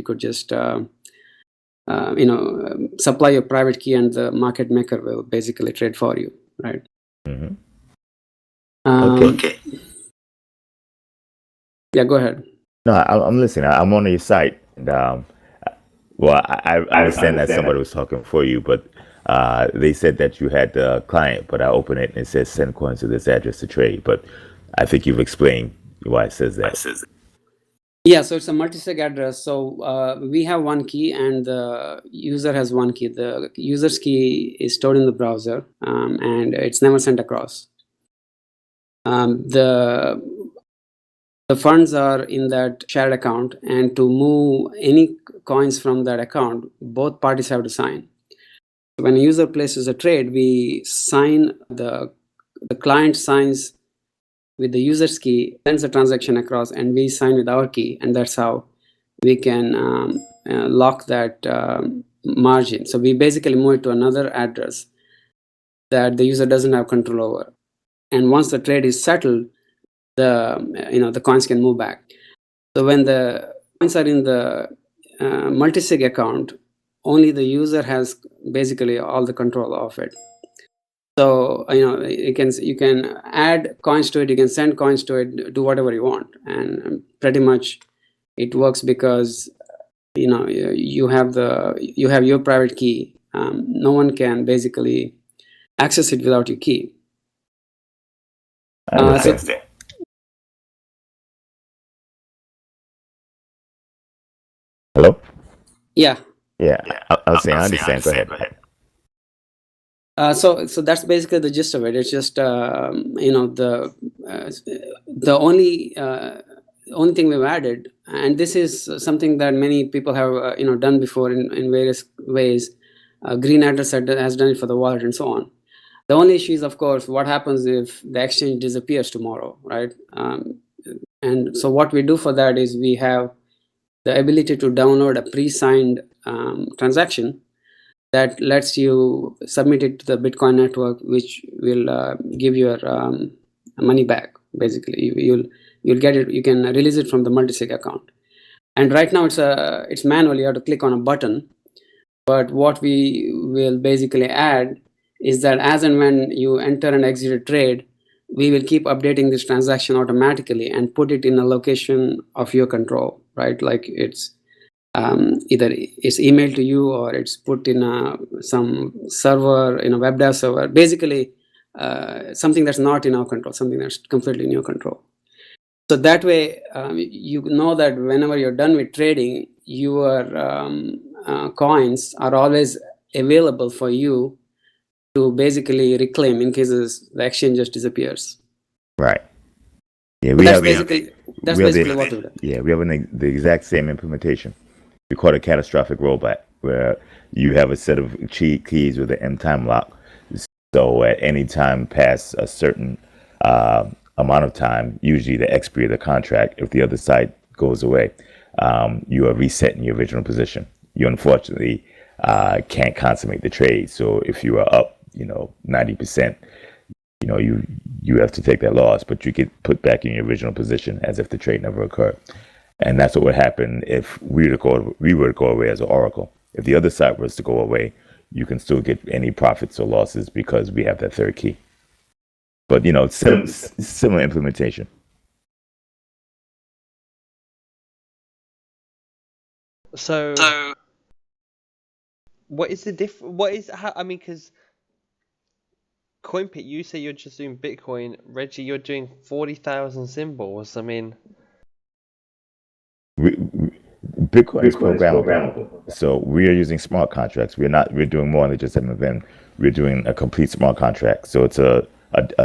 You could just supply your private key, and the market maker will basically trade for you, right? Mm-hmm. Okay. Yeah, go ahead. No, I'm listening. I'm on your site. And, well, I understand that somebody was talking for you, but they said that you had the client, but I open it and it says send coins to this address to trade. But I think you've explained why it says that. Yeah, so it's a multisig address. So we have one key and the user has one key. The user's key is stored in the browser, and it's never sent across. The funds are in that shared account, and to move any coins from that account, both parties have to sign. When a user places a trade, we sign, the client signs with the user's key, sends the transaction across, and we sign with our key, and that's how we can lock that margin. So we basically move it to another address that the user doesn't have control over. And once the trade is settled, the coins can move back. So when the coins are in the multisig account, only the user has basically all the control of it. So you can add coins to it, you can send coins to it, do whatever you want, and pretty much it works because you have your private key. No one can basically access it without your key. Hello? Yeah. I was saying, I understand. Go ahead. So that's basically the gist of it. It's just the only thing we've added, and this is something that many people have done before in various ways. Green Address has done it for the wallet and so on. The only issue is, of course, what happens if the exchange disappears tomorrow, right? And so what we do for that is we have the ability to download a pre-signed transaction that lets you submit it to the Bitcoin network, which will give your money back. Basically, you'll get it. You can release it from the multisig account. And right now it's manual. You have to click on a button. But what we will basically add is that as and when you enter and exit a trade, we will keep updating this transaction automatically and put it in a location of your control, right? Like it's either it's emailed to you or it's put in some server, web dev server, basically something that's not in our control, something that's completely in your control. So that way you know that whenever you're done with trading, your coins are always available for you to basically reclaim in case the exchange just disappears. Right. Yeah, that's basically what we do. Yeah, we have the exact same implementation. We call it a catastrophic rollback, where you have a set of keys with an M time lock. So at any time past a certain amount of time, usually the expiry of the contract, if the other side goes away, you are resetting your original position. You unfortunately can't consummate the trade. So if you are up, 90%, you have to take that loss, but you get put back in your original position as if the trade never occurred. And that's what would happen if we were to go away as an oracle. If the other side was to go away, you can still get any profits or losses because we have that third key. But similar implementation. So what is the difference? Because Coinpit, you say you're just doing Bitcoin. Reggie, you're doing 40,000 symbols. I mean, Bitcoin is programmable. So we are using smart contracts. We're doing more than just MFN. We're doing a complete smart contract. So it's a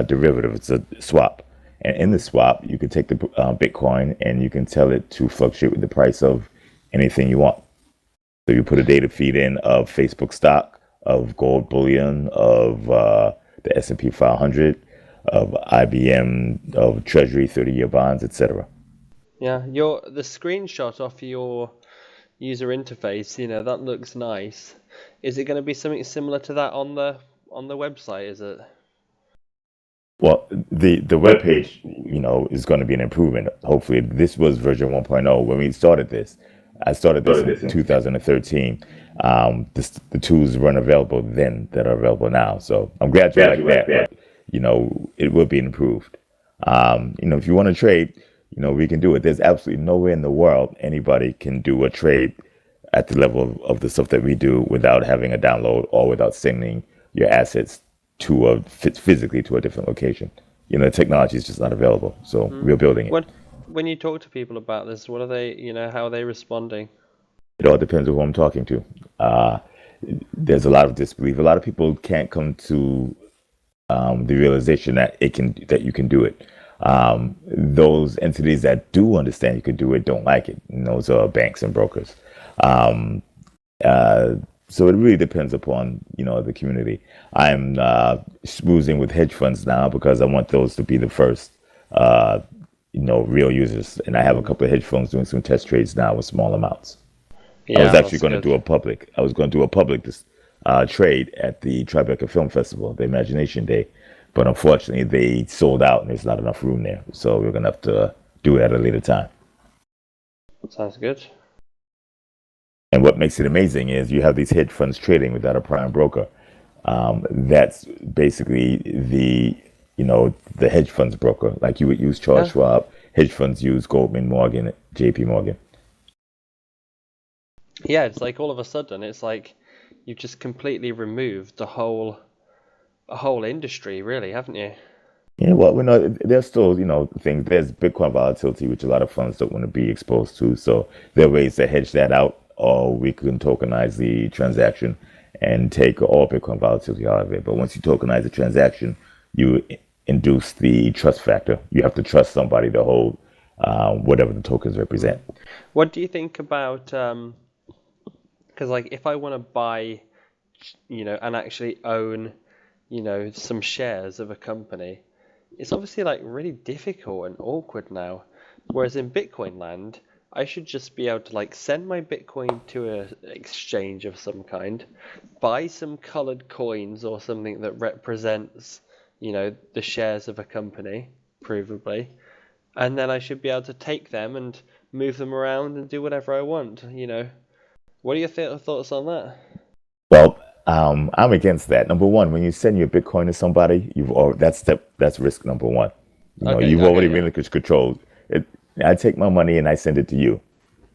derivative. It's a swap. And in the swap, you can take the Bitcoin and you can tell it to fluctuate with the price of anything you want. So you put a data feed in of Facebook stock, of gold bullion, of the S&P 500, of IBM, of Treasury 30-year bonds, etc. Yeah, the screenshot off your user interface, that looks nice. Is it going to be something similar to that on the website? Is it? Well, the web page, is going to be an improvement. Hopefully, this was version 1.0 when we started this. I started this in 2013. The tools weren't available then that are available now. So I'm glad you like that. But, it will be improved. If you want to trade, we can do it. There's absolutely nowhere in the world anybody can do a trade at the level of the stuff that we do without having a download or without sending your assets physically to a different location. The technology is just not available. So we're building it. When you talk to people about this, what are they, how are they responding? It all depends on who I'm talking to. There's a lot of disbelief. A lot of people can't come to the realization that you can do it. Those entities that do understand you can do it don't like it. And those are banks and brokers. So it really depends upon the community. I'm schmoozing with hedge funds now because I want those to be the first real users. And I have a couple of hedge funds doing some test trades now with small amounts. Yeah, I was actually going to good. do a public. I was going to do a public trade at the Tribeca Film Festival, the Imagination Day, but unfortunately they sold out and there's not enough room there. So we're going to have to do it at a later time. Sounds good. And what makes it amazing is you have these hedge funds trading without a prime broker. That's basically the hedge funds broker. Like you would use Charles Schwab, hedge funds use Goldman, Morgan, JP Morgan. Yeah, it's like all of a sudden, it's like you've just completely removed a whole industry, really, haven't you? Yeah, well, there's still, things. There's Bitcoin volatility, which a lot of funds don't want to be exposed to. So there are ways to hedge that out, or we can tokenize the transaction and take all Bitcoin volatility out of it. But once you tokenize the transaction, you induce the trust factor. You have to trust somebody to hold whatever the tokens represent. What do you think about, because like if I want to buy, and actually own, some shares of a company, it's obviously like really difficult and awkward now. Whereas in Bitcoin land, I should just be able to like send my Bitcoin to an exchange of some kind, buy some colored coins or something that represents, the shares of a company, provably, and then I should be able to take them and move them around and do whatever I want, What are your thoughts on that? Well, I'm against that. Number one, when you send your Bitcoin to somebody, that's risk number one. You've already Yeah. relinquished control. I take my money and I send it to you.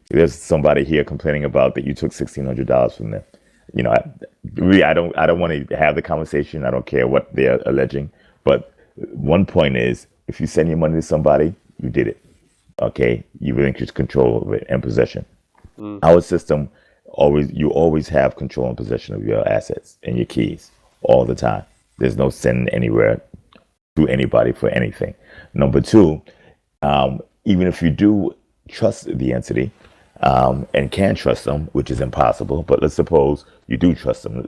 There's somebody here complaining about that you took $1,600 from them. I don't want to have the conversation. I don't care what they're alleging. But one point is, if you send your money to somebody, you did it. Okay, you relinquish control of it and possession. Our system you always have control and possession of your assets and your keys all the time. There's no sending anywhere to anybody for anything. Number two, even if you do trust the entity and can trust them, which is impossible, but let's suppose you do trust them.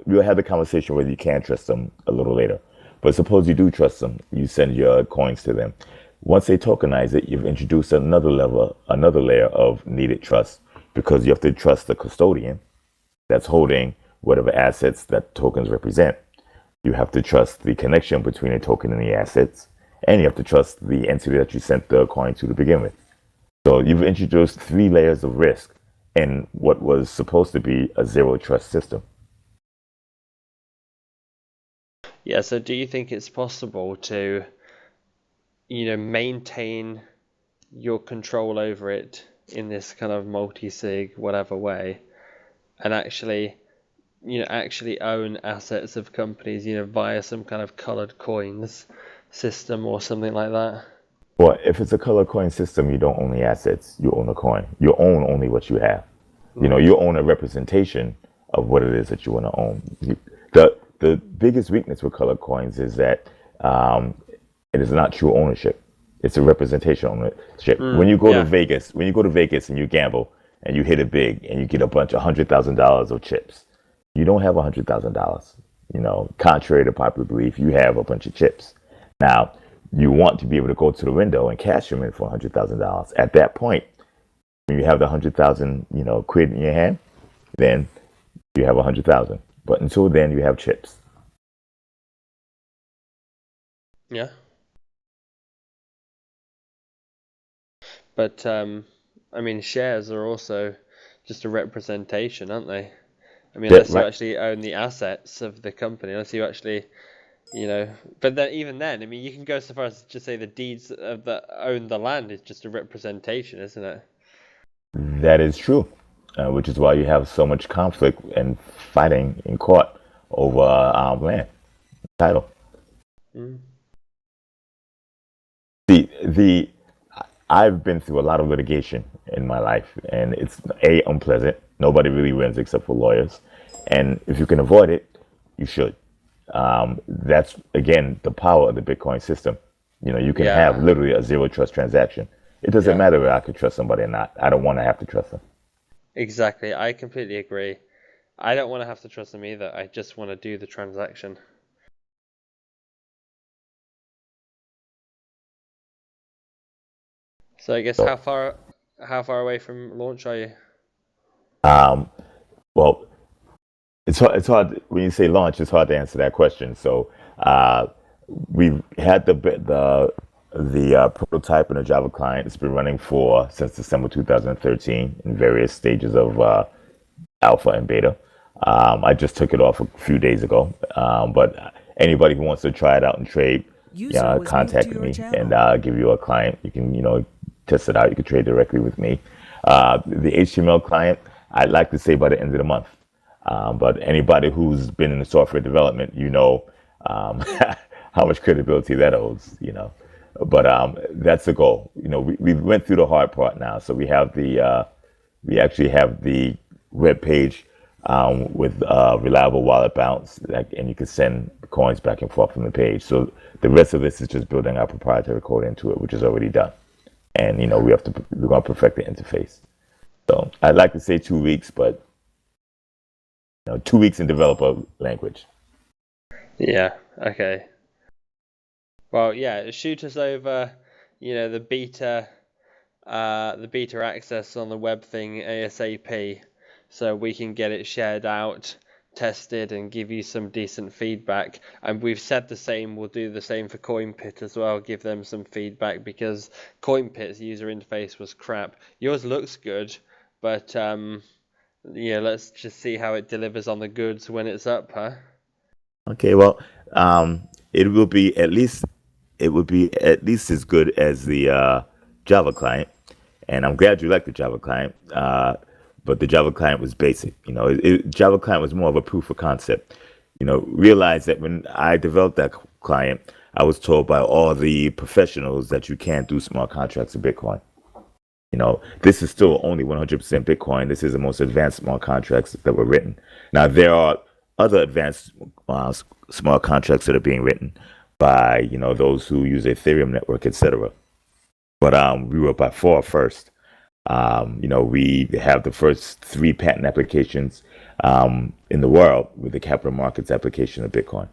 We'll have the conversation whether you can trust them a little later. But suppose you do trust them, you send your coins to them. Once they tokenize it, you've introduced another layer of needed trust, because you have to trust the custodian that's holding whatever assets that tokens represent. You have to trust the connection between the token and the assets, and you have to trust the entity that you sent the coin to begin with. So you've introduced 3 layers of risk in what was supposed to be a zero trust system. Yeah, so do you think it's possible to, maintain your control over it in this kind of multi-sig whatever way, and actually own assets of companies, via some kind of colored coins system or something like that? Well, if it's a color coin system, you don't own the assets, you own the coin. You own only what you have. You own a representation of what it is that you want to own. The biggest weakness with color coins is that it is not true ownership. It's a representation ownership. When you go to Vegas, and you gamble and you hit it big and you get a bunch of $100,000 of chips, you don't have $100,000. Contrary to popular belief, you have a bunch of chips. Now, you want to be able to go to the window and cash them in for $100,000. At that point, when you have the 100,000, quid in your hand, then you have 100,000. But until then, you have chips. Yeah. But I mean, shares are also just a representation, aren't they? I mean, That unless you right. actually own the assets of the company, unless you actually, but then even then, I mean, you can go so far as to say the deeds of that own the land is just a representation, isn't it? That is true, which is why you have so much conflict and fighting in court over land title. Mm. The I've been through a lot of litigation in my life, and it's unpleasant. Nobody really wins except for lawyers, and if you can avoid it, you should. That's again the power of the Bitcoin system. You can have Yeah, literally a zero trust transaction. It doesn't yeah, matter whether I could trust somebody or not. I don't want to have to trust them. exactly. I completely agree. I don't want to have to trust them either. I just want to do the transaction. So I guess So, how far away from launch are you? um, well, it's hard when you say launch. It's hard to answer that question. So, we've had the prototype and the Java client. It's been running for since December 2013 in various stages of alpha and beta. I just took it off a few days ago. But anybody who wants to try it out and trade, User was moved to contact your me and channel. give you a client. You can, test it out. You can trade directly with me. The HTML client, I'd like to say by the end of the month. But anybody who's been in the software development, um, how much credibility that owes. But that's the goal. We went through the hard part now, so we actually have the web page with reliable wallet bounce, and you can send coins back and forth from the page. So the rest of this is just building our proprietary code into it, which is already done. And we're gonna perfect the interface. So I'd like to say 2 weeks, but 2 weeks in developer language. Yeah, okay. Well, yeah, shoot us over, the beta access on the web thing ASAP, so we can get it shared out, tested, and give you some decent feedback. And we've said the same, we'll do the same for Coinpit as well, give them some feedback because Coinpit's user interface was crap. Yours looks good, but yeah, let's just see how it delivers on the goods when it's up, huh? Okay, well, it will be at least it would be at least as good as the Java client, and I'm glad you like the Java client. But the Java client was basic. Java client was more of a proof of concept. Realize that when I developed that client, I was told by all the professionals that you can't do smart contracts in Bitcoin. This is still only 100% Bitcoin. This is the most advanced smart contracts that were written. Now, there are other advanced smart contracts that are being written by, those who use Ethereum network, etc. But we were by far first. We have the first three patent applications in the world with the capital markets application of Bitcoin.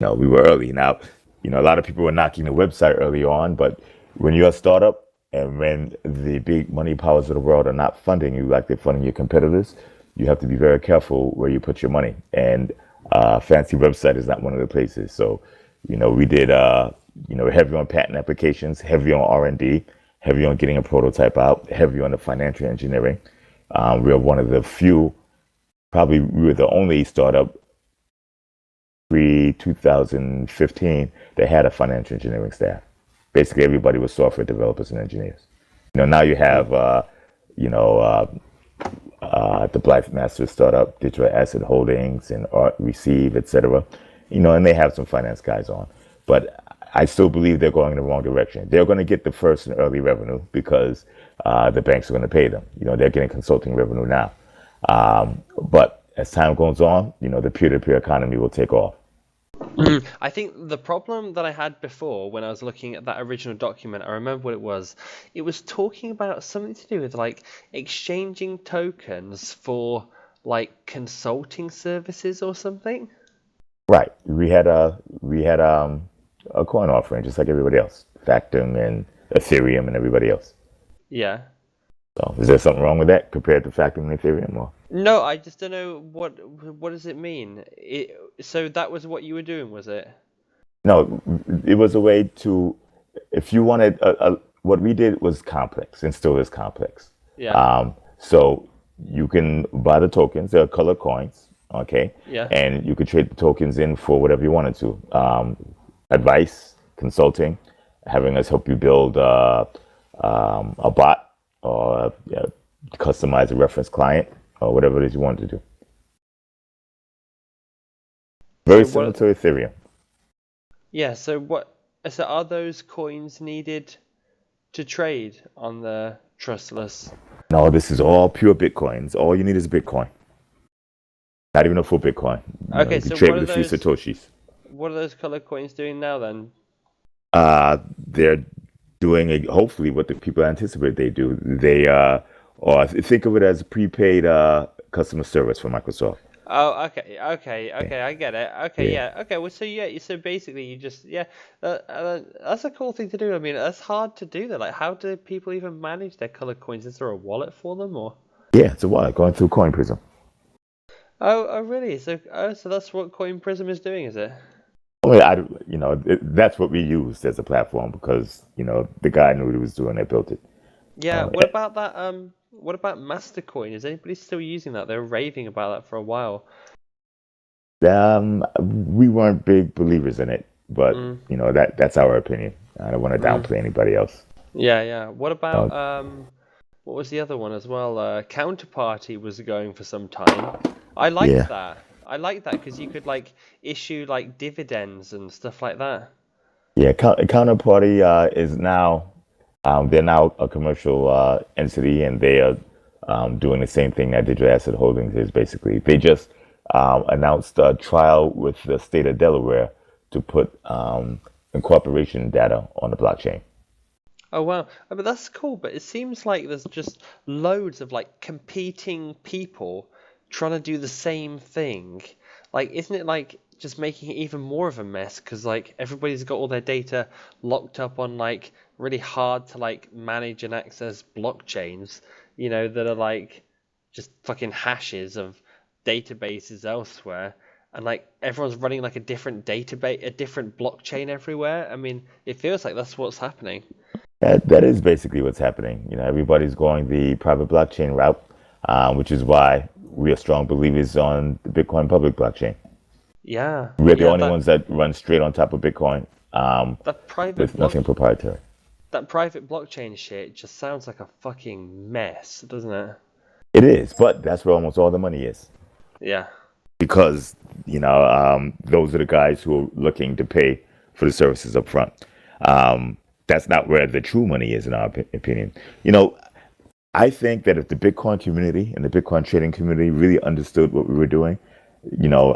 We were early. Now, a lot of people were knocking the website early on, but when you're a startup and when the big money powers of the world are not funding you like they're funding your competitors, you have to be very careful where you put your money. And fancy website is not one of the places. So, we did, heavy on patent applications, heavy on R&D, heavy on getting a prototype out, heavy on the financial engineering. We are one of the few, probably we were the only startup pre 2015 that had a financial engineering staff. Basically, everybody was software developers and engineers. Now you have, you know, uh, the Blythe Master startup, Digital Asset Holdings, and Art Receive, etc. And they have some finance guys on, but I still believe they're going in the wrong direction. They're going to get the first and early revenue because the banks are going to pay them. They're getting consulting revenue now, but as time goes on, the peer-to-peer economy will take off. I think the problem that I had before when I was looking at that original document, I remember what it was. It was talking about something to do with like exchanging tokens for like consulting services or something. Right. We had a coin offering just like everybody else, Factum and Ethereum and everybody else. Yeah. So is there something wrong with that compared to Factum and Ethereum? Or No, I just don't know what does it mean? So that was what you were doing, was it? no, it was a way to, if you wanted what we did was complex and still is complex. Yeah. So you can buy the tokens. They're color coins, okay? Yeah. And you could trade the tokens in for whatever you wanted to. Advice, consulting, having us help you build a bot or customize a reference client or whatever it is you want to do. Very So similar what? to Ethereum. Yeah. So what? So are those coins needed to trade on the trustless? No, this is all pure Bitcoins. All you need is Bitcoin. Not even a full Bitcoin. Okay. You can So trade with a few Satoshis. what are those color coins doing now then? They're doing hopefully what the people anticipate they do. They or think of it as prepaid customer service for Microsoft. Oh, okay, I get it. Okay, Yeah, yeah, okay. Well, so yeah, so basically, you just that's a cool thing to do. I mean, that's hard to do that. Like, how do people even manage their color coins? Is there a wallet for them, or? yeah. It's a while going through Coin Prism. Oh, really? So that's what Coin Prism is doing, is it? Well, that's what we used as a platform because the guy knew what he was doing that built it. Yeah. Uh, What about that? What about Mastercoin? Is anybody still using that? They were raving about that for a while. we weren't big believers in it, but Mm, that's our opinion. I don't want to mm. downplay anybody else. Yeah, yeah. What Uh, about what was the other one as well? Counterparty was going for some time. I liked yeah, that. I liked that because you could like issue like dividends and stuff like that. yeah. Counterparty is now they're now a commercial entity, and they are doing the same thing that Digital Asset Holdings is. Basically, they just announced a trial with the state of Delaware to put incorporation data on the blockchain. Oh wow. I mean that's cool, but it seems like there's just loads of like competing people trying to do the same thing. Like, isn't it like just making it even more of a mess? Because like everybody's got all their data locked up on like really hard to like manage and access blockchains, that are like just fucking hashes of databases elsewhere. And like everyone's running like a different database, a different blockchain everywhere. I mean, it feels like that's what's happening. That is basically what's happening. Everybody's going the private blockchain route, which is why we are strong believers on the Bitcoin public blockchain. Yeah, We're the yeah, only ones that run straight on top of Bitcoin that private with block nothing proprietary. that private blockchain shit just sounds like a fucking mess, doesn't it? It is, but that's where almost all the money is Yeah. because those are the guys who are looking to pay for the services up front. That's not where the true money is, in our opinion. I think that if the Bitcoin community and the Bitcoin trading community really understood what we were doing,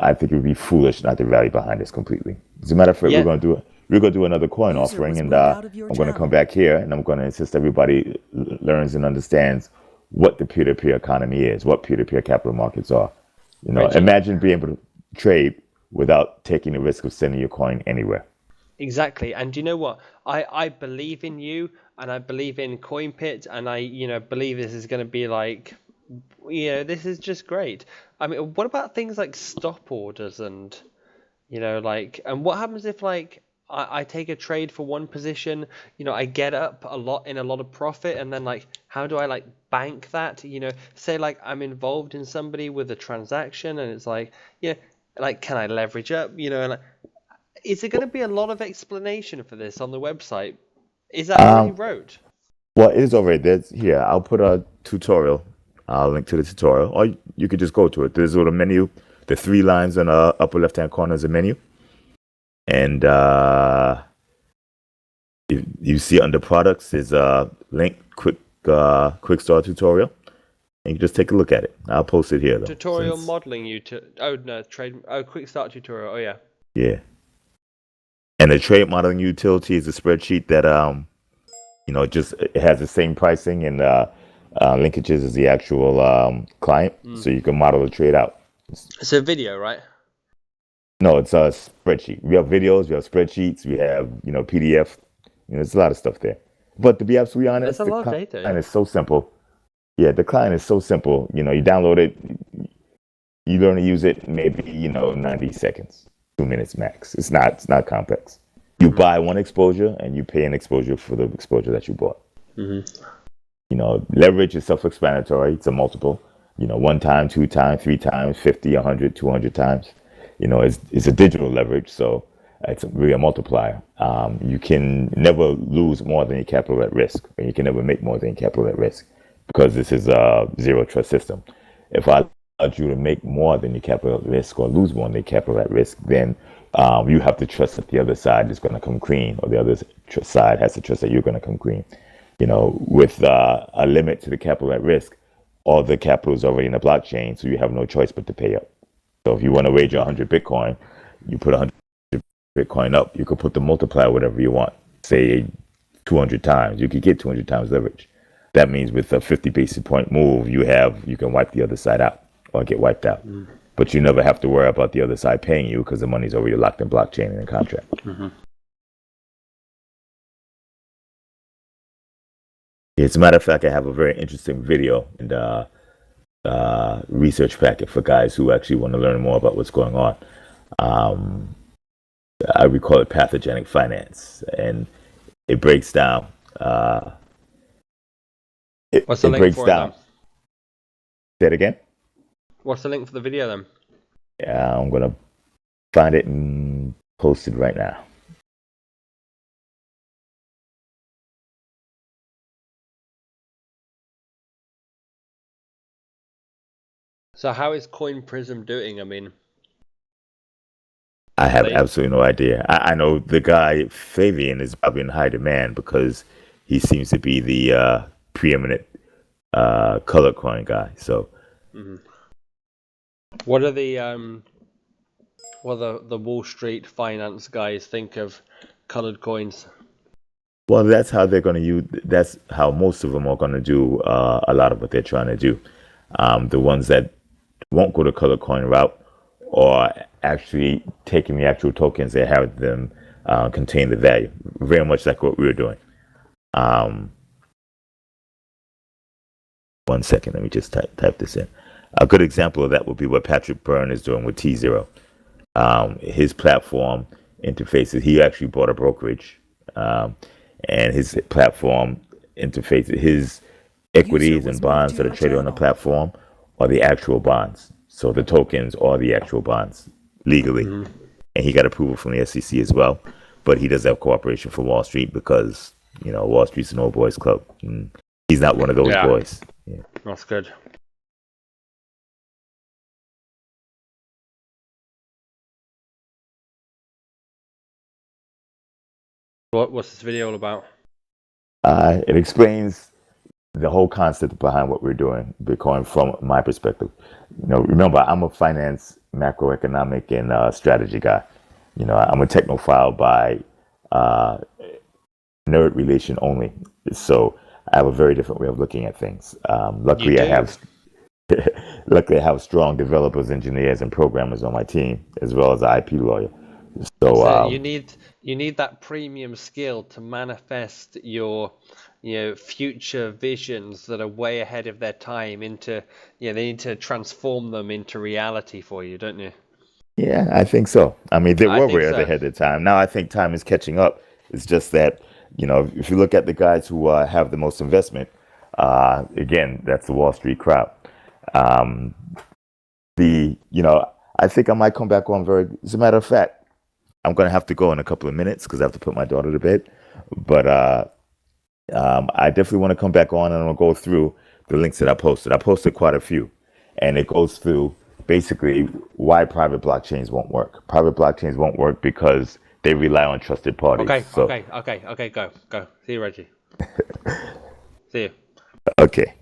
I think it would be foolish not to rally behind us completely. As a matter of fact, Yeah. we're going to do another coin User offering, was and moved out of your I'm going to come channel. back here and I'm going to insist everybody learns and understands what the peer-to-peer economy is, what peer-to-peer capital markets are. Reggie, Imagine being able to trade without taking the risk of sending your coin anywhere. exactly. And do you know what? I believe in you, and I believe in Coinpit, and I, believe this is going to be like, this is just great. I mean, what about things like stop orders and, and what happens if like I take a trade for one position, I get up in a lot of profit, and then like, how do I like bank that? Say like I'm involved in somebody with a transaction, and it's like, like can I leverage up? And like, is there going to be a lot of explanation for this on the website? Is that already Um, wrote? well, it is already there. Here, I'll put a tutorial. I'll link to the tutorial, or you could just go to it. There's a little menu. The three lines on the upper left-hand corner is a menu, and you see under products is a link, quick start tutorial, and you can just take a look at it. I'll post it here though. Tutorial modeling you to quick start tutorial. Oh yeah. Yeah, and the trade modeling utility is a spreadsheet that it has the same pricing and linkages as the actual client, so you can model the trade out. It's a video, right? No, it's a spreadsheet. We have videos, we have spreadsheets, we have PDF. There's a lot of stuff there. But to be absolutely honest, That's a lot of data. client is so simple. Yeah, the client is so simple. You download it, you learn to use it, maybe 90 seconds, 2 minutes max. It's not complex. You buy one exposure and you pay an exposure for the exposure that you bought. You know, leverage is self-explanatory. It's a multiple. You know, 1 time, 2 times, 3 times, 50, 100, 200 times. You know, it's a digital leverage, so it's really a multiplier. You can never lose more than your capital at risk, and you can never make more than your capital at risk, because this is a zero trust system. If I allowed you to make more than your capital at risk or lose more than your capital at risk, then you have to trust that the other side is going to come clean, or the other side has to trust that you're going to come clean. You know, with a limit to the capital at risk, all the capital is already in the blockchain, so you have no choice but to pay up. So if you want to wager 100 Bitcoin, you put 100 Bitcoin up. You could put the multiplier whatever you want, say 200 times. You could get 200 times leverage. That means with a 50 basis point move, you can wipe the other side out or get wiped out. But you never have to worry about the other side paying you, because the money's already locked in blockchain and in contract. As a matter of fact, I have a very interesting video and research packet for guys who actually want to learn more about what's going on. I would call it pathogenic finance, and it breaks down. What's the it link breaks for down. it then? Say it again. What's the link for the video then? Yeah, I'm gonna find it and post it right now. So how is Coin Prism doing? I mean, I have absolutely no idea. I know the guy Fabian is probably in high demand because he seems to be the preeminent color coin guy. So, what are the Wall Street finance guys think of colored coins? well, that's how they're going to use. That's how most of them are going to do a lot of what they're trying to do. The ones that won't go the color coin route, or actually taking the actual tokens that have them contain the value, very much like what we were doing. 1 second, let me just type this in. A good example of that would be what Patrick Byrne is doing with T0. His platform interfaces, he actually bought a brokerage, and his platform interfaces, his equities and bonds that are traded on the platform are the actual bonds. So the tokens are the actual bonds legally. And he got approval from the SEC as well. But he does have cooperation from Wall Street because, you know, Wall Street's an old boys club. He's not one of those boys. Yeah. That's good. What's this video all about? It explains the whole concept behind what we're doing, Bitcoin, from my perspective. You know, remember, I'm a finance, macroeconomic, and strategy guy. You know, I'm a technophile by nerd relation only. So I have a very different way of looking at things. Luckily, I have strong developers, engineers, and programmers on my team, as well as an IP lawyer. So you need that premium skill to manifest your, future visions that are way ahead of their time into, they need to transform them into reality for you, don't you? Yeah, I think so. I mean, they I were think way so. ahead of time. Now I think time is catching up. It's just that, you know, if you look at the guys who have the most investment, again, that's the Wall Street crowd. I think I might come back on as a matter of fact, I'm going to have to go in a couple of minutes because I have to put my daughter to bed. But I definitely want to come back on, and I'm going to go through the links that I posted. I posted quite a few, and it goes through basically why private blockchains won't work. Private blockchains won't work because they rely on trusted parties. Okay, go. See you, Reggie. See you. Okay.